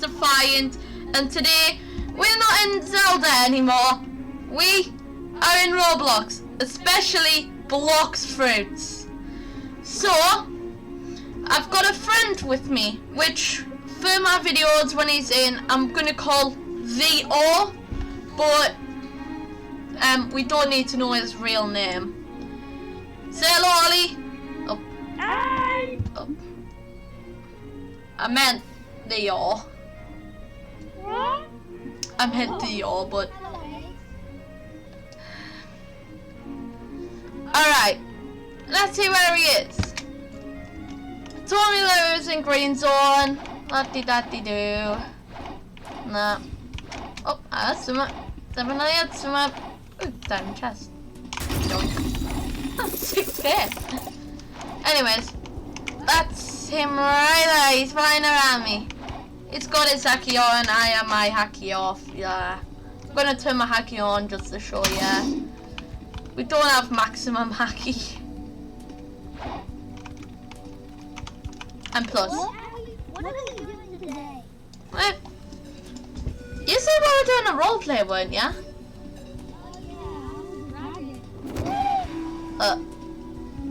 Defiant, and today we're not in Zelda anymore. We are in Roblox, especially Blox fruits. So, I've got a friend with me, which for my videos when he's in, I'm gonna call the O, but we don't need to know his real name. Say hello, Ollie. Oh. Hi. Oh. I meant the O. What? I meant the O, but alright. Let's see where he is. Told me that he was in green zone. La-di-da-di-do. Nah. Oh, I had some. Definitely had some. Ooh, diamond chest. Yoink. 6K. Anyways, that's him right there. He's flying around me. It's got his haki on. I have my haki off. Yeah. I'm gonna turn my haki on just to show you. We don't have maximum haki. And plus. What are we doing today? What? You said we were doing a roleplay, weren't ya?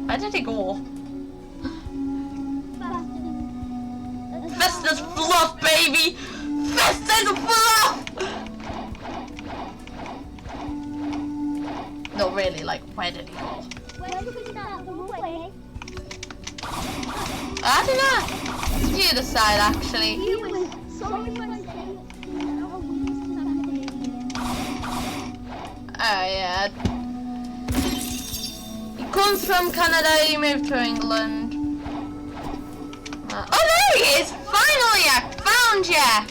Where did he go? Festus fluff, baby! Festus fluff! No, really, like, where did he go? Where did we start? The way? I don't know. It's the other side, actually. He was sorry for saying. Oh, yeah. He comes from Canada, he moved to England. Oh, there he is! Finally, I found ya!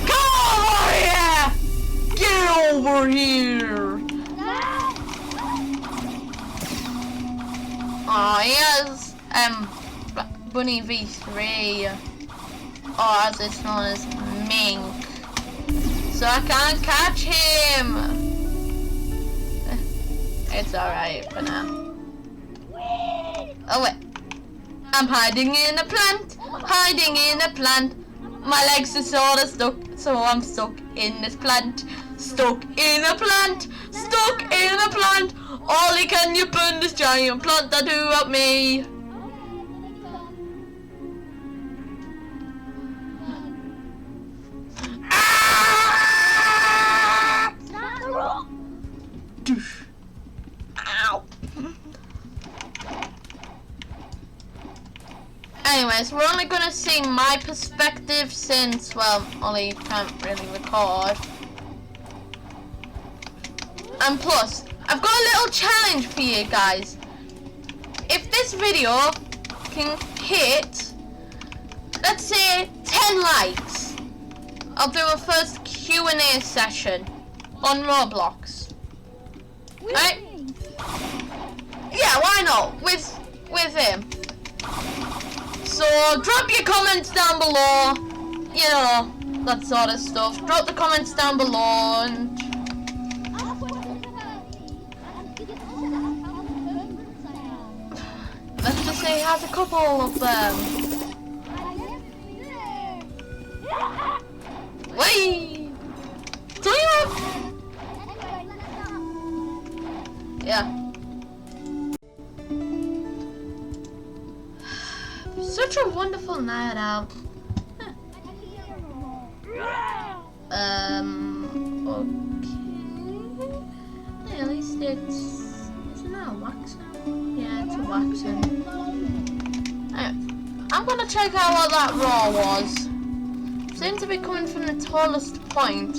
Come over here! Get over here! Oh, he has, Bunny V3. Or as it's known as Mink. So I can't catch him! It's alright for now. Oh wait. I'm hiding in a plant. Hiding in a plant. My legs are sort of stuck, so I'm stuck in this plant. Stuck in a plant. Stuck in a plant. Ollie, can you burn this giant plant that do at me? Ow. Anyways, we're only gonna see my perspective since, well, Ollie can't really record. And plus, I've got a little challenge for you guys. If this video can hit, let's say 10 likes, I'll do a first Q&A session on Roblox. Right? Yeah, why not? With him. So drop your comments down below. You know, that sort of stuff. Drop the comments down below and let's just say he has a couple of them. Wait! Do you have? Yeah. Such a wonderful night out. Huh. Okay. Yeah, at least isn't that a waxen? Yeah, it's a waxen. I'm gonna check out what that roar was. Seems to be coming from the tallest point.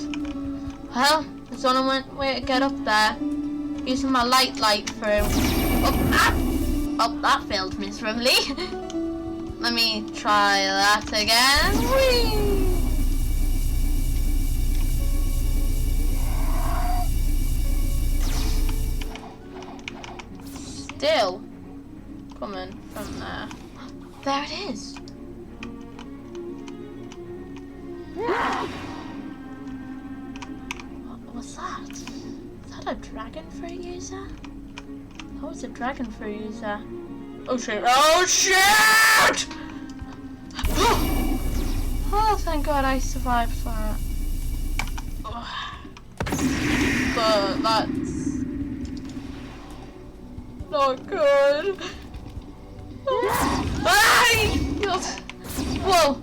Well, there's only one way to get up there. Using my light through. Oh, that failed miserably. Let me try that again. Whee! Still coming from there. There it is. What was that? Is that a dragon fruit user? That was a dragon fruit user. Oh shit! Oh shit! Oh, thank God I survived that. But that's not good. Ay! Whoa!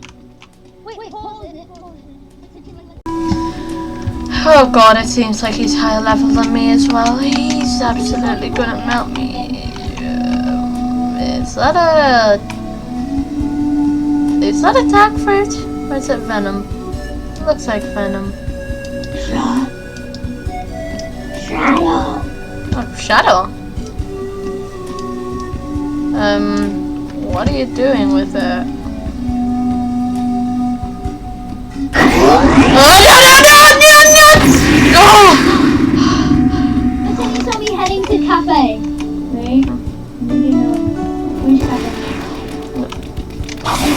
Wait, pause it. Oh God, it seems like he's higher level than me as well. He's absolutely gonna melt me. Is that a tag fruit? Or is it venom? It looks like venom. Shadow. Oh, shadow. What are you doing with it? I think you saw me heading to cafe. Right? Which cafe?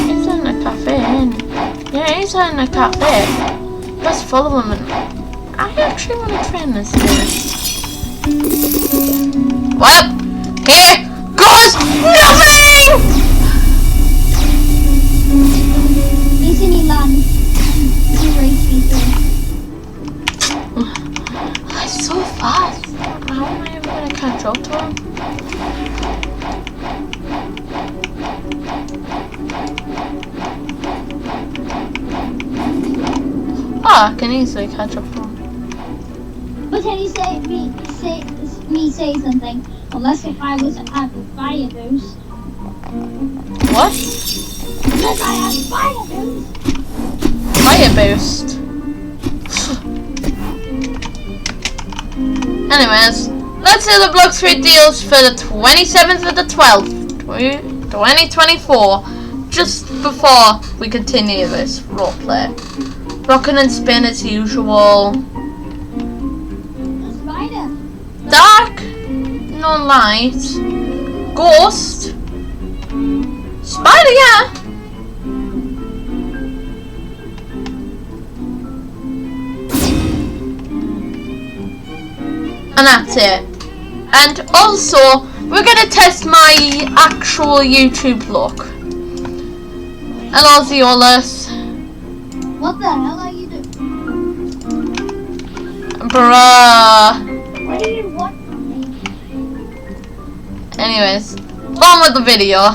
He's in a cafe, ain't he? Yeah, he's in a cafe. Let's follow him. And I actually want to train this guy. Well, here goes nothing! He's in Milan. He's so fast. How am I ever going to catch up to him? Oh, I can easily catch up to him. But can you say something? Unless if I was at fire boost. What? Unless I had fire boost. Fire boost. Anyways, let's see the Blox 3 deals for the 27th of the 12th, 2024. Just before we continue this roleplay. Rockin' and spin as usual. A spider. Dark, no light. Ghost. Spider, yeah. And that's it. And also, we're gonna test my actual YouTube look. Hello, Zeolus. What the hell are you doing? Bruh. What do you want from me? Anyways, on with the video.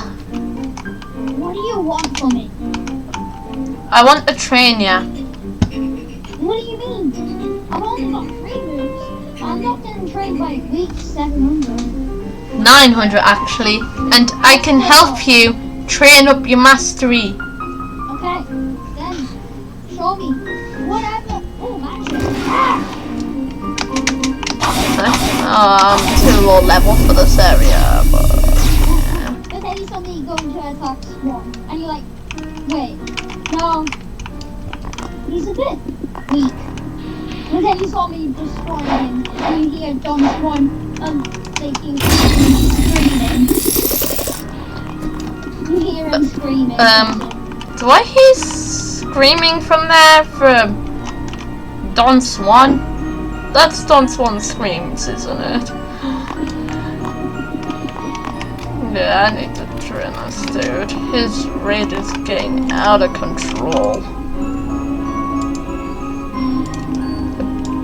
What do you want from me? I want to train ya. What do you mean? I've only got 3 moves. I'm not getting trained by week 700. 900 actually. And I can help you train up your mastery. Okay, then show me. Whatever. Oh, magic. Ah! I'm too low level for this area, but yeah. But then you saw me going to attack Swan, and you're like, wait, no, he's a bit weak. But then you saw me destroying him, and you hear Don Swan taking screaming. You hear him screaming. Do I hear screaming from there from Don Swan? That's Don Swan screams, isn't it? Yeah, I need to train this dude. His rage is getting out of control.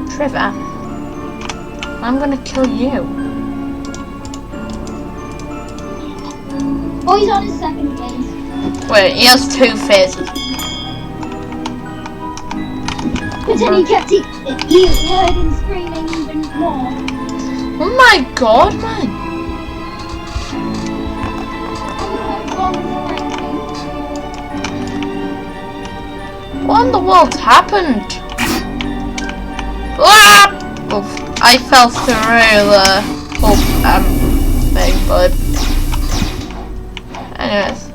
Trevor, I'm gonna kill you. Oh, he's on his second phase. Wait, he has 2 phases. But then he kept it. You heard him screaming even more. Oh my god, man. What in the world happened? Ah! Oof, I fell through the whole thing, but anyways,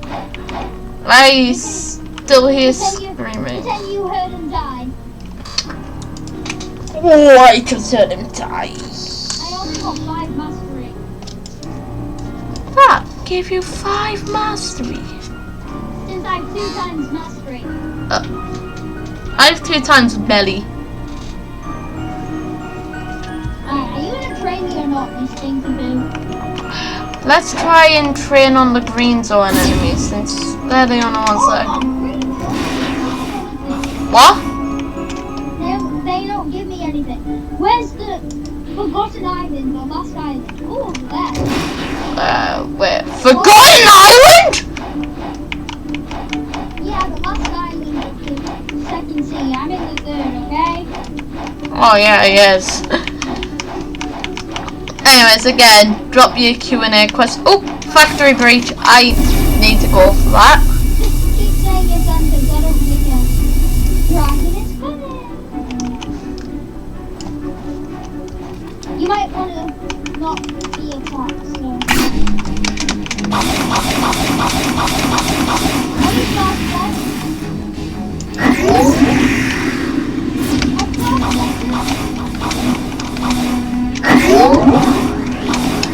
I still hear screaming. Pretend you heard him die. Oh, I just heard him die. I only got 5 mastery. That gave you 5 mastery. Since I have 2 times mastery. I have 2 times belly. Alright, are you gonna train me or not, Miss Stinky Boo? Let's try and train on the green zone enemies since They're the only ones there. What? They don't give me anything. Where's the Forgotten Island, the last island? Oh, there. Where? Forgotten Island? Yeah, the last island of the second sea. I'm in the third, okay? Oh yeah, yes. Anyways, again, drop your Q&A question. Oh, factory breach. I need to go for that. Just keep saying your sentence. I don't think it. Dragon is coming. You might want to not be attacked, so. Are you fast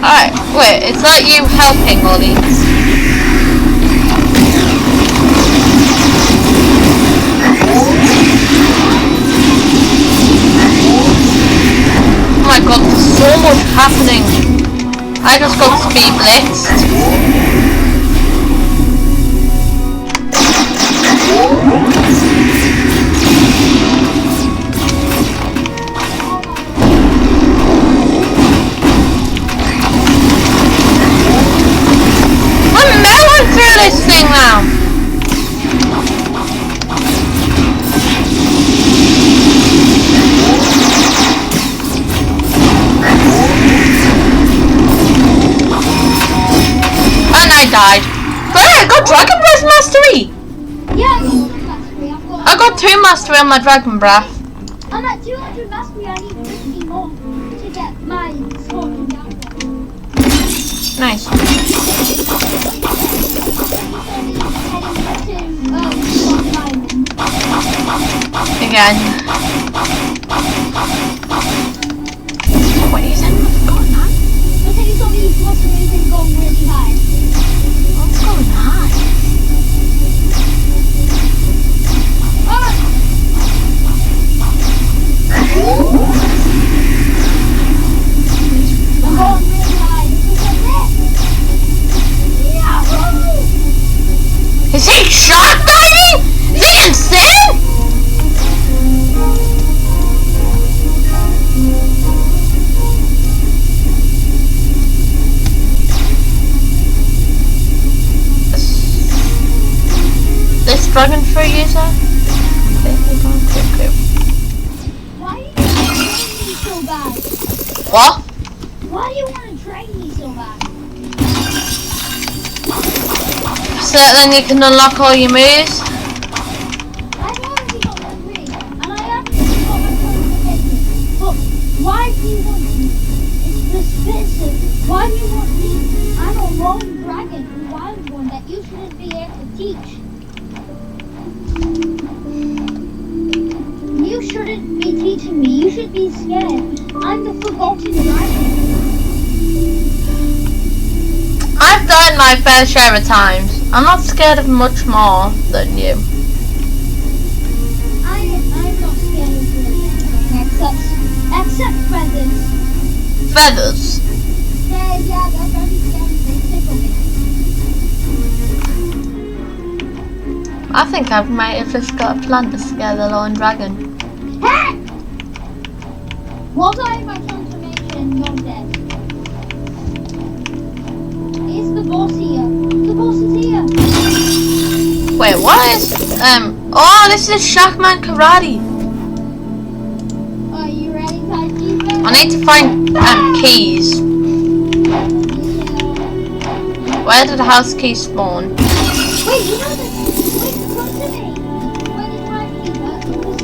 Alright, wait, is that you helping Ollie? Oh my god, there's so much happening. I just got speed blitzed. I'm melon through this thing now. And I died. But I got Dragon Breath Mastery! Yeah, I got 2 mastery. I got 2 Mastery on my Dragon Breath. I'm at 200 mastery. I need 50 more to get my scorpion down. Nice. Again. What is it? Going on? But then you told me you must have been going really high. What's going on? I'm going really high. This is Is he shark diving? Is he insane? This dragon fruit user? Why do you want to train me so bad? What? Why do you want to train me so bad? So that then you can unlock all your moves? I've already got my ring, and I actually got my qualification. But why do you want me? It's the specific. Why do you want me? I'm a lone dragon, a wild one that you shouldn't be able to teach. You shouldn't be teaching me. You should be scared. I'm the forgotten dragon. I've died my fair share of times. I'm not scared of much more than you. I'm not scared of anything except feathers. Feathers? Yeah, they're very scary. They tickle me. I think I might have just got a plan to scare the lone dragon. Hey! Once I have my transformation, you're dead. Is the boss here? The boss is here. Wait, what is oh, this is Shackman Karate. Are you ready, Timekeeper? I need to find keys. Where did the house key spawn? Wait, you know the wait, come to me. When the Timekeeper was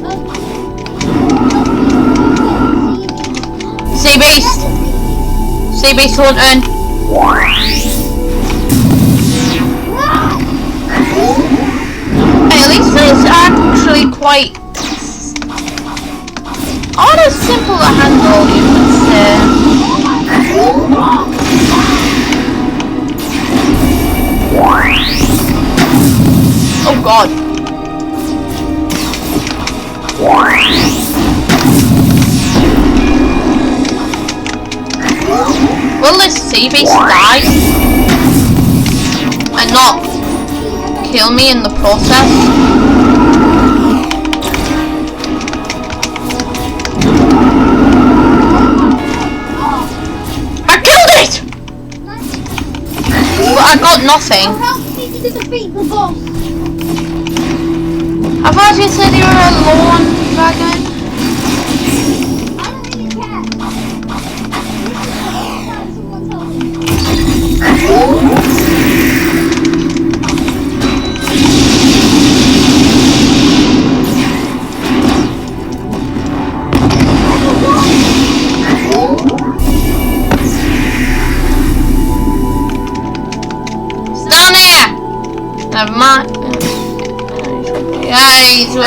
Sea Beast! Sea Beast hunting. Hey, at least it's actually quite not as simple to handle, you could say. Oh god. Will this sea beast die? And not kill me in the process. I killed it! But I got nothing. Help me to defeat the boss. I thought you said you were a lone dragon. I don't really care. Someone's helping. It's down here! Never mind. Guys, oh!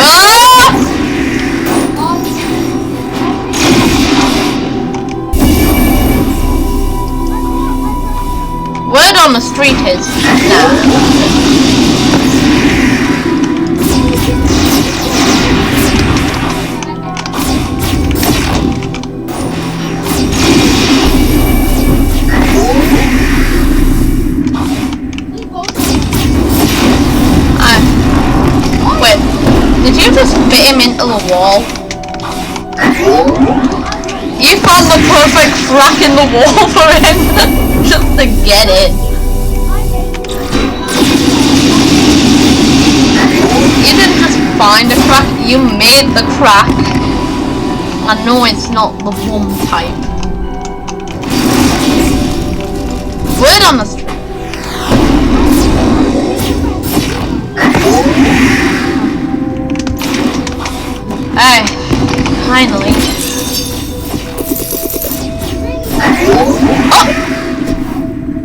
Word on the street is Wait, did you just fit him into the wall? You found the perfect crack in the wall for him just to get it. You didn't just find a crack, you made the crack. I know it's not the boom type. Word on the street. Hey, finally. Oh!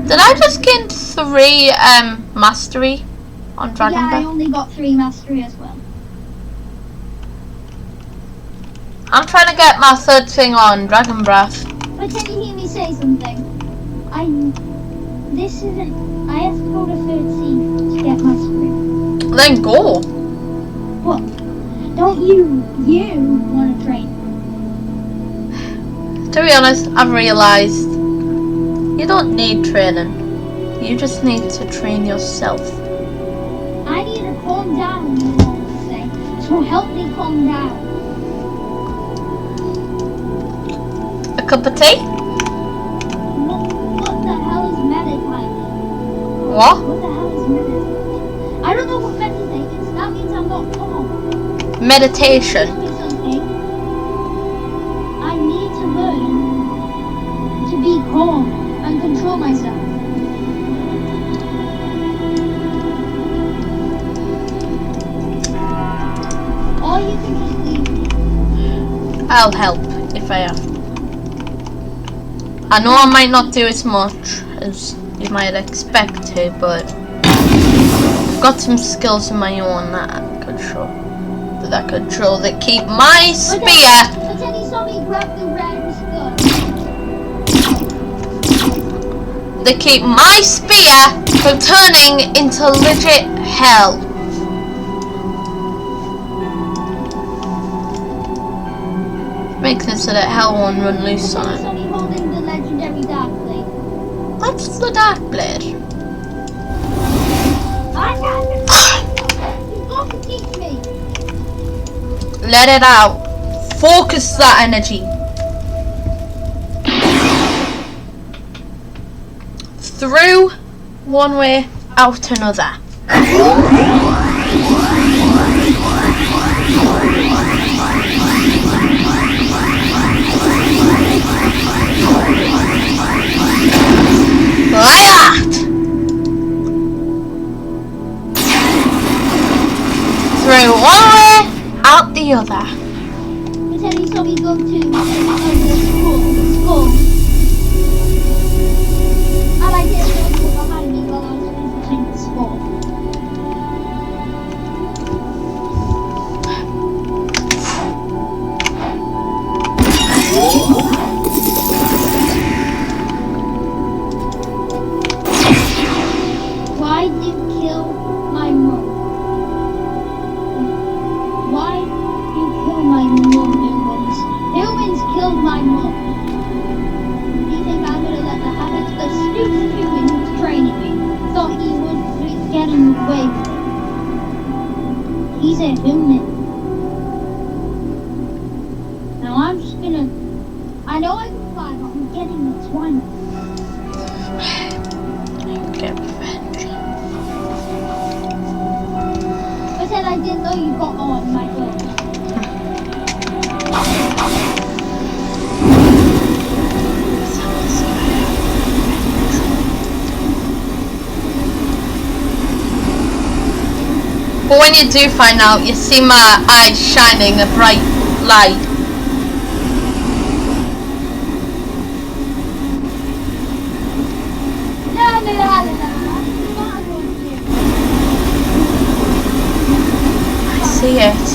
Did I just gain 3 mastery on Dragon Yeah, I Breath? only got 3 mastery as well. I'm trying to get my 3rd thing on Dragon Breath. But can you hear me say something? I have to go to 3rd sea to get mastery. Then go. What? Don't you want to train? To be honest, I've realised you don't need training. You just need to train yourself. I need to calm down, you know what I'm saying? So help me calm down. A cup of tea? What the hell is meditate? What? What the hell is meditate? I don't know what meditate is. That means I'm not calm. Meditation. Tell me something. I need to learn to be calm and control myself. Or you can just leave me. I'll help if I have to. I know I might not do as much as you might expect to, but I've got some skills of my own that I could show. That keep my spear. But then he saw me grab the rarest gun. They keep my spear from turning into legit hell. Makes it so that hell won't run loose on it. Saw me holding the legendary dark blade. What's the dark blade? I got it. You've got to teach me. Let it out. Focus that energy. Through one way, out another. Like that. Through one way, out the other. But then he saw me go to the school. And I didn't know what behind me while I was finishing the school. Why did you kill my mom? Why did you kill my mom, humans? Humans killed my mom. Do you think I'm gonna let that happen? The stupid human who's training me thought he would be getting away with it. He's a human. Now I'm just gonna. I know I can fly, but I'm getting this one. Get revenge. I said I didn't know you got on my clothes. But when you do find out, you see my eyes shining a bright light. I see it.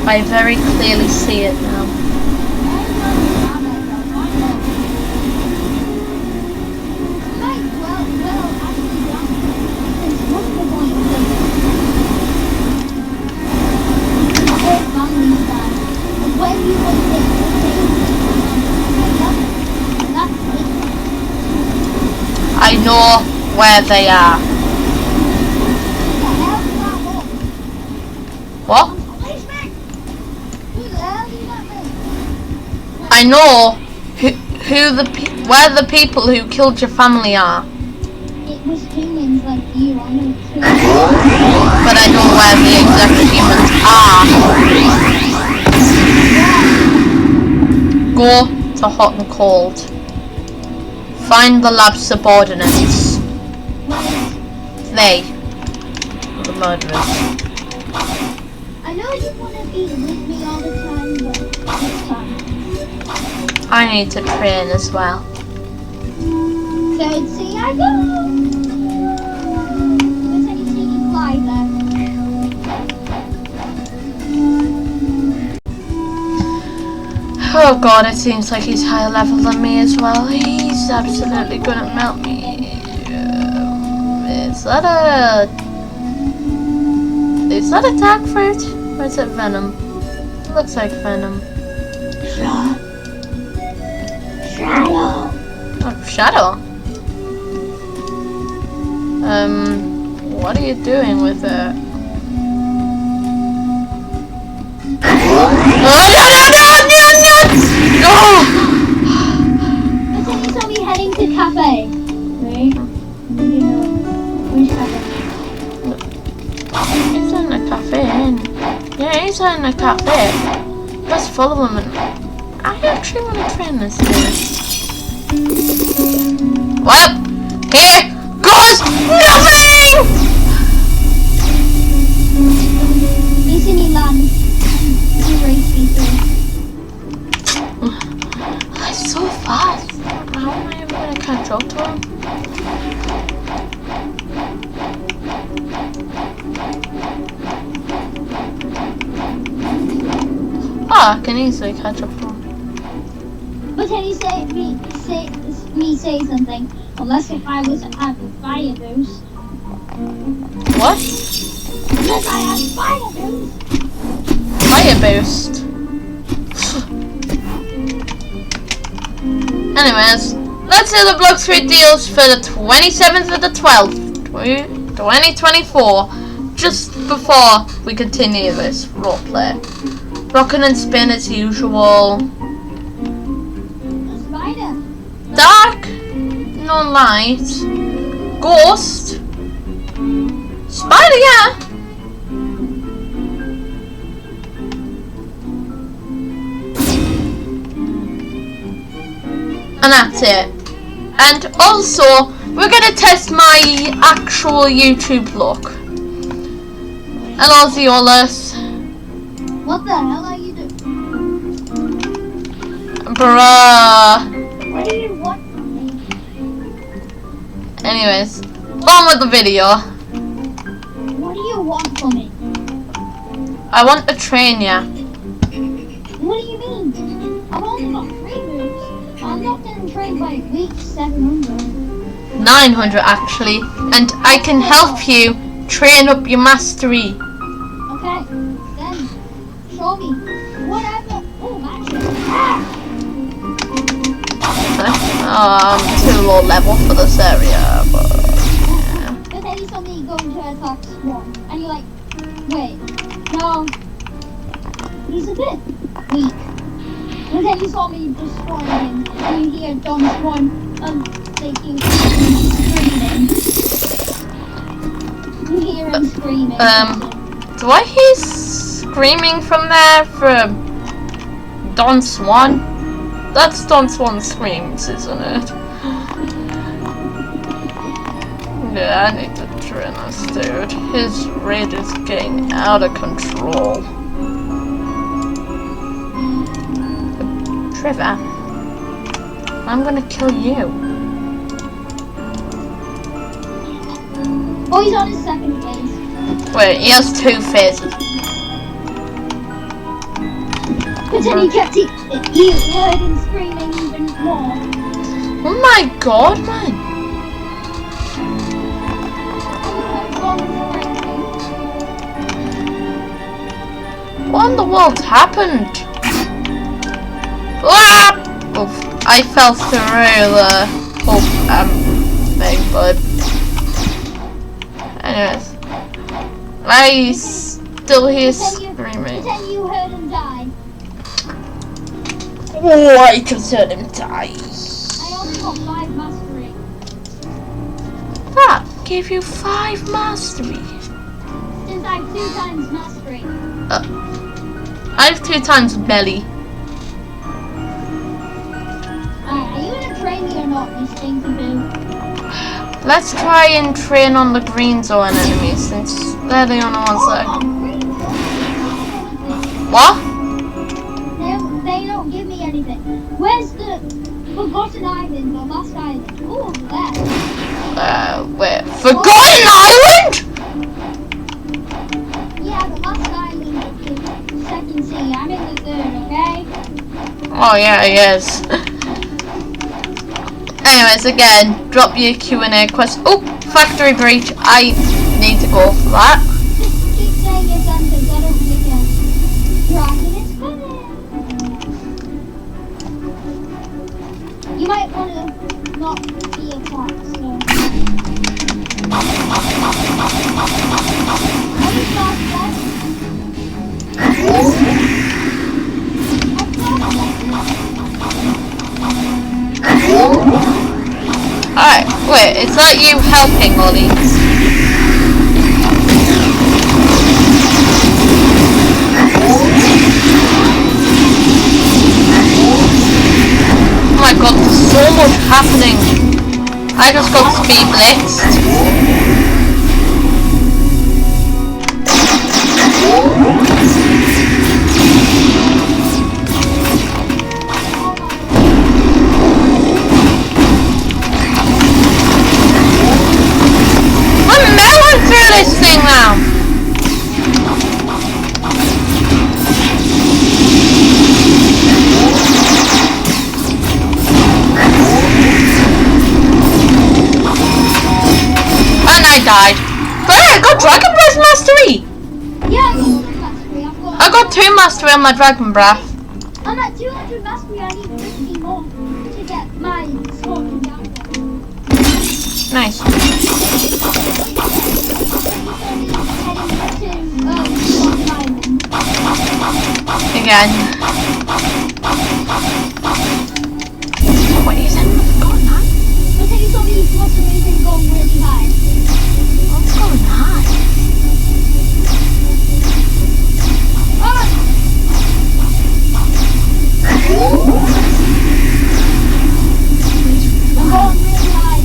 I very clearly see it now. I know where they are. What? I know where the people who killed your family are. It was humans like you. I know too. But I know where the exact humans are. Go to hot and cold. Find the lab subordinates. They. The murderers. I know you want to be with me all the time, but this time. I need to train as well. So see, I go. But then you see you fly there. Oh god, it seems like he's higher level than me as well. He's absolutely gonna melt me. Is that a tag fruit? Or is it venom? It looks like venom. Shadow. Oh, shadow. What are you doing with it? Oh no! But then you saw me heading to cafe. Right? You know, which cafe? He's in a cafe, ain't he? Yeah, he's in a cafe. That's full of women. I actually want to train this guy. Well, here goes nothing! He's in Milan. He's so fast. How am I ever going to catch up to him? Oh, I can easily catch up to him. But then you say me say something, unless if I was at fire boost. What? Unless I had fire boost. Fire boost. Anyways, let's do the Blox 3 deals for the 27th of the 12th, 2024, just before we continue this roleplay. Rockin' and spin as usual. Spider. Dark, no light. Ghost. Spider, yeah. And that's it. And also, we're gonna test my actual YouTube look. Hello, Zeolus. What the hell are you doing? Bruh. What do you want from me? Anyways, on with the video. What do you want from me? I want to train ya. What do you mean? I've only got 3 moves. I'm not getting trained by week 700. 900 actually. And I can help you train up your mastery. Okay, then show me. Whatever. Oh, actually. Ah! I'm too low level for this area, but Triceratops one, and you're like, wait, no, he's a bit weak. But then you saw me destroying him, and you hear Don Swan taking screaming. You hear him screaming. Do I hear screaming from there from Don Swan? That's Don Swan screams, isn't it? Yeah, I need to train this dude. His rage is getting out of control. Trevor, I'm gonna kill you. Oh, he's on his second phase. Wait, he has 2 phases. But then he kept it. You heard him screaming even more. Oh my god, man! What in the world happened? Ah! Oof, I fell through the whole thing, but anyways, I still hear screaming. Pretend you heard him die. Oh, I just heard him die. I only got 5 mastery. That gave you 5 mastery. Since I have 2 times mastery. I have 2 times belly. Are you gonna train me or not, you stinky-boo? Let's try and train on the green zone enemies since they're the only ones that. What? They don't give me anything. Where's the Forgotten Island, the last island? Oh, there. Where? Forgotten Island? Yeah, the last island of the second sea. I'm in the 3rd, okay? Oh yeah, yes. Anyways, again, drop your Q&A question. Oh, factory breach. I need to go for that. Just keep saying your sentence. I don't forget. Dragon is coming. You might want to not be attacked, so. Are you fast dead? Alright, wait, is that you helping, Ollie? Oh my god, there's so much happening. I just got speed blitzed. I'm melting through this thing now. And I died. But I got Dragon Breath Mastery! Yeah, I got 2 mastery. I got 2 Mastery on my Dragon Breath. I'm at 200 mastery. I need 50 more to get my scorpion down. Nice. Again. What is it? Going on? But then you told me you supposed to make him go really high. What's going on? Ah! I'm going really high.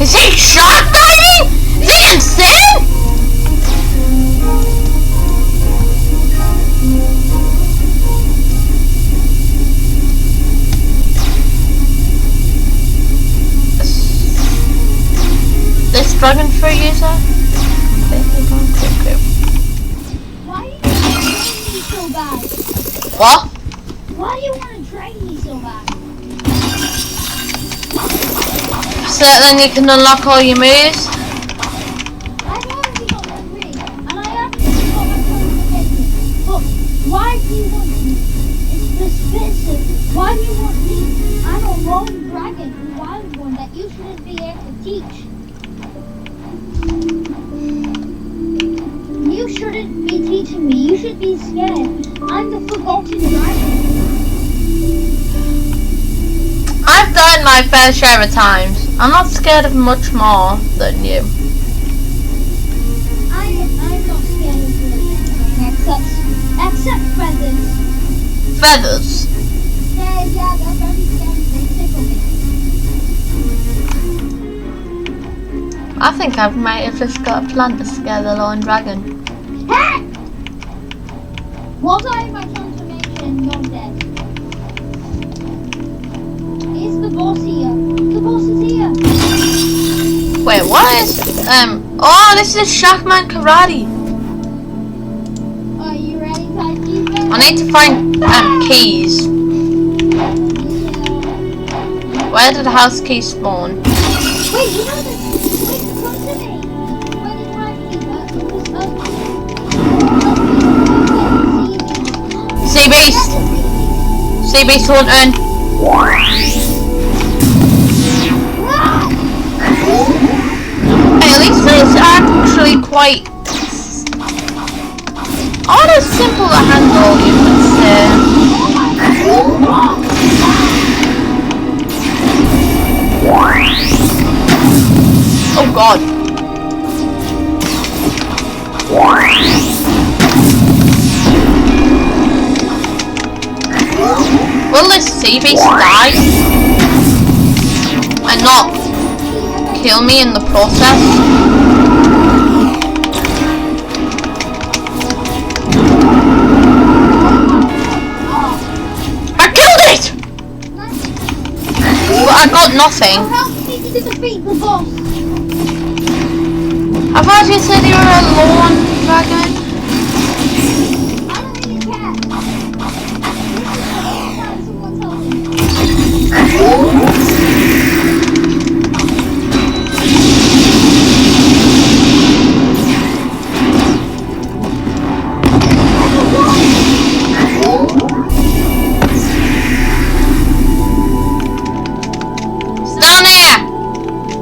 Is he shark diving? Is he insane? This dragon fruit user? Completely gone cuckoo. Why do you want to train me so bad? What? Why do you want to train me so bad? So then you can unlock all your moves? I've already got my ring, and I actually got my qualification. But why do you want me? It's the expensive. Why do you want me? I'm a lone dragon. dragon, the wild one that you shouldn't be able to teach. You shouldn't be teaching me. You should be scared. I'm the forgotten dragon. I've done my fair share of times. I'm not scared of much more than you. I'm not scared of really anything except feathers. Feathers? Yeah, they're very scary. They tickle me. I think I might have just got a plan to scare the Lone Dragon. Hey! Was I in my transformation? You're dead. Is the boss here? The boss is here. Wait, what is... Oh, this is Shackman Karate. Are you ready, Kaiji? I need to find keys. Yeah. Where did the house key spawn? Wait, you know the... Wait, come to me. Where the Kaiji Sea Beast! Sea Beast hunting. At least it's actually quite... Not as simple to handle, you could say. Oh god. Will this sea beast die? And not kill me in the process? But I got nothing. Help me to defeat the boss. I thought you said you were a lone dragon. I don't really care. Someone tell me.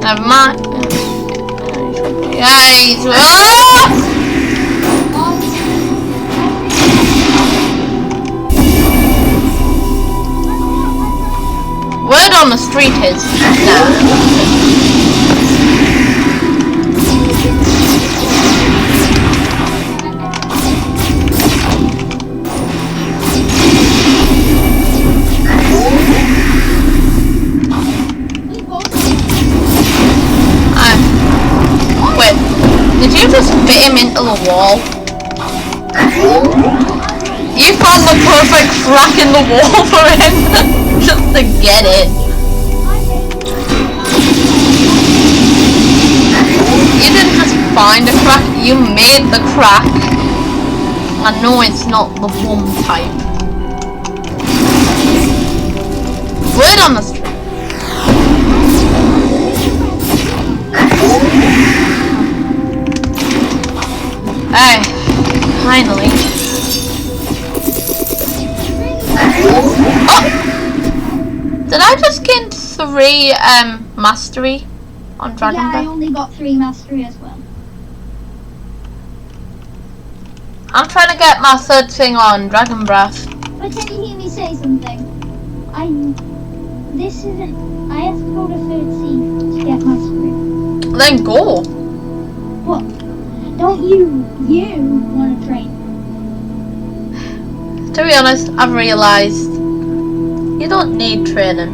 Never mind. Guys, word on the street is no. Did you just fit him into the wall? You found the perfect crack in the wall for him just to get in. You didn't just find a crack, you made the crack. I know it's not the boom type. Word on the street. Hey, finally. Oh! Did I just gain 3 mastery on Dragon Breath? Yeah, I only got 3 mastery as well. I'm trying to get my 3rd thing on Dragon Breath. But can you hear me say something? I have to go to 3rd sea to get mastery. Then go. What? Don't you want to train? To be honest, I've realised you don't need training.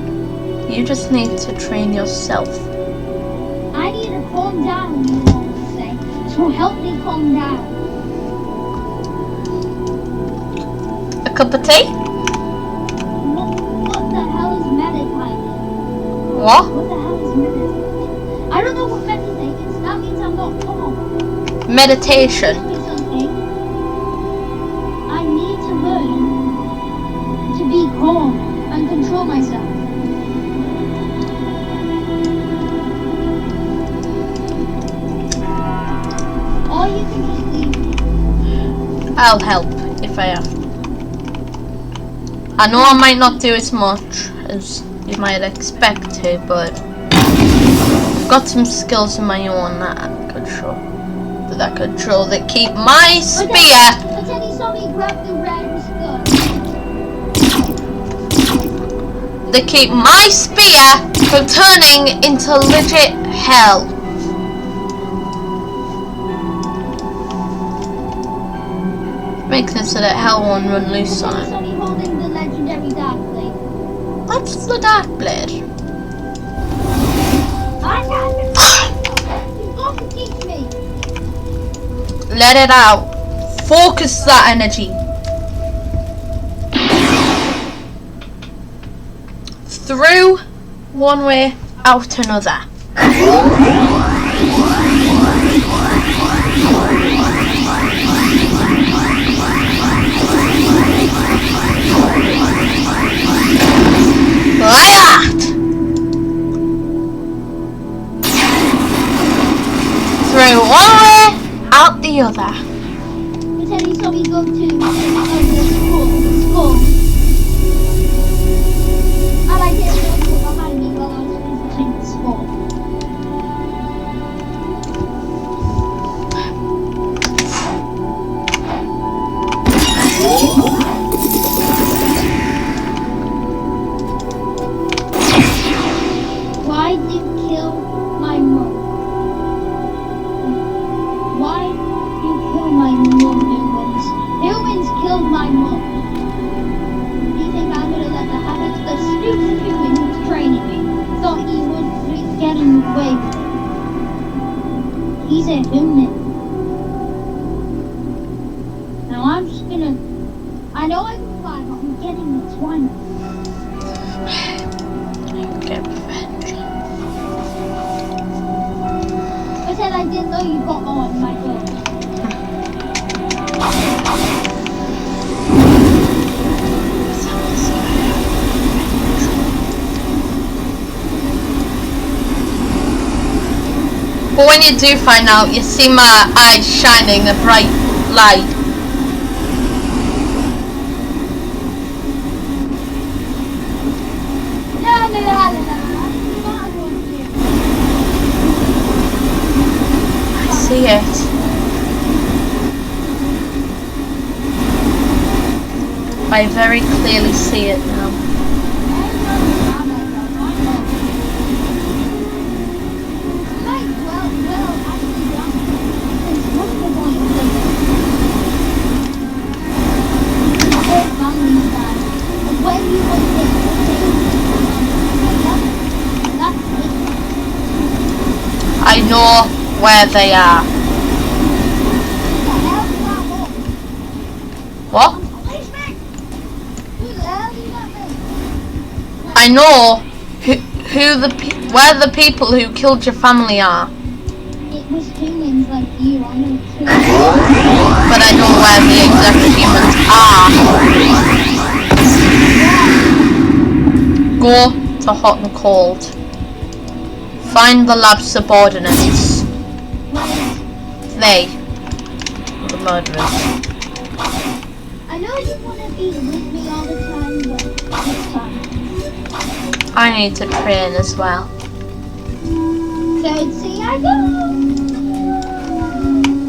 You just need to train yourself. I need to calm down, you want to say. So help me calm down. A cup of tea? What the hell is meditate? What? What the hell is meditate? I don't know what meditate is. That means I'm not calm. Meditation. Tell me something. I need to learn to be calm and control myself. Or you can just leave me. I'll help if I have to. I know I might not do as much as you might expect to, but I've got some skills of my own that I could show that keep my spear. But then he saw me grab the rarest gun. That keep my spear from turning into legit hell. Makes it so that hell won't run loose on it. He saw me holding the legendary dark blade. What's the dark blade? I can't. You've got to teach me. Let it out. Focus that energy. Through one way, out another. Like that. Through one way, out the other. But then he saw me go to the school. And I didn't know what behind me while I was visiting the school. Why did you kill my mom? Why did you kill my mom, humans? Humans killed my mom. Do you think I'm gonna let that happen? The stupid human who's training me thought he would be getting away with it. He's a human. Now I'm just gonna... I know I can fly, but I'm getting this. Why not? Get revenge. I said I didn't know you got on my boat. But when you do find out, you see my eyes shining a bright light. I see it. I very clearly see it now. I know where they are. What? I know where the people who killed your family are. It was humans like you. I know too. But I know where the exact humans are. Go to hot and cold. Find the lab subordinates. They. The murderers. I know you want to be with me all the time, but this time. I need to train as well. So see, I go.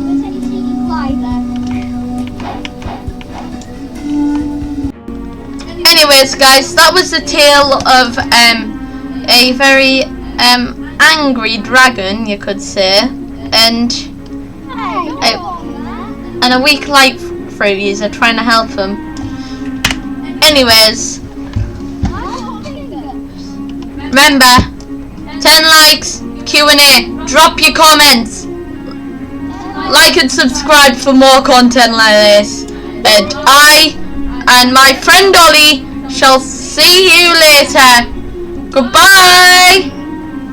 But then you see me fly there. Anyways, guys, that was the tale of a very angry dragon, you could say, and a weak light through user trying to help him. Anyways, remember, 10 likes, Q&A, drop your comments, like and subscribe for more content like this, and I and my friend Ollie shall see you later. Goodbye.